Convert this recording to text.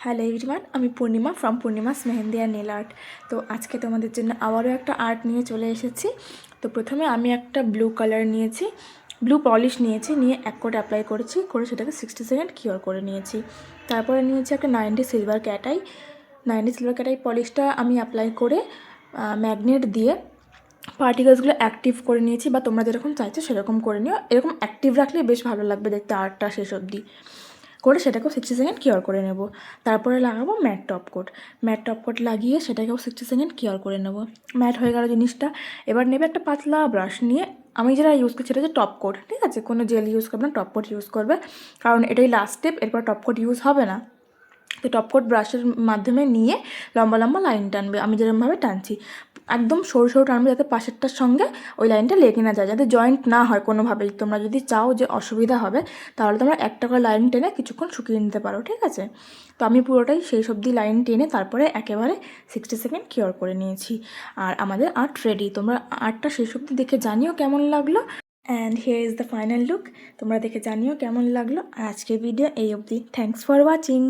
Hello everyone, আমি Purnima from Purnima's mehendi and nail art. তো আজকে তোমাদের জন্য আবারও একটা আর্ট নিয়ে চলে এসেছি। তো প্রথমে আমি একটা ব্লু কালার নিয়েছি, ব্লু পলিশ নিয়েছি, নিয়ে এক কোট অ্যাপ্লাই করেছি, করে সেটাকে 60 সেকেন্ড কিওর করে নিয়েছি। তারপরে নিয়েছি একটা 90 সিলভার ক্যাটাই। 90 সিলভার ক্যাটাই পলিশটা আমি অ্যাপ্লাই করে ম্যাগনেট দিয়ে পার্টিকেলসগুলো অ্যাক্টিভ করে নিয়েছি, বা তোমরা যেরকম চাইছো সেরকম করে নিও। এরকম অ্যাক্টিভ রাখলে বেশ ভালো লাগবে দেখতে আর্টটা শেষ অবধি। করে সেটাকেও 60 সেকেন্ড কিওর করে নেব। তারপরে লাগাবো matte top coat. Matte top coat লাগিয়ে সেটাকেও 60 সেকেন্ড কিওর করে নেব। ম্যাট হয়ে গেল জিনিসটা। এবার নেবে একটা পাতলা ব্রাশ নিয়ে, আমি যেটা ইউজ করছি সেটা হচ্ছে টপ কোট, ঠিক আছে? কোনো জেল ইউজ করবে না, টপ কোট ইউজ করবে, কারণ এটাই লাস্ট স্টেপ, এরপর টপ কোট ইউজ হবে না। তো টপ কোট ব্রাশের মাধ্যমে নিয়ে লম্বা লম্বা লাইন টানবে, আমি যেরকমভাবে টানছি একদম সরু সরু টানবে, যাতে পাশেরটার সঙ্গে ওই লাইনটা লেগে না যায়, যাতে জয়েন্ট না হয় কোনোভাবেই। তোমরা যদি চাও যে অসুবিধা হবে, তাহলে তোমরা একটা করে লাইন টেনে কিছুক্ষণ শুকিয়ে নিতে পারো, ঠিক আছে? তো আমি পুরোটাই সেই সবজি লাইন টেনে তারপরে একেবারে 60 সেকেন্ড কিওর করে নিয়েছি। আর আমাদের আর্ট রেডি। তোমরা আর্টটা সেই সবজি দেখে জানিও কেমন লাগলো। And here is the final look. তোমরা দেখে জানিও কেমন লাগলো। আর আজকের ভিডিও এই অবধি। Thanks for watching.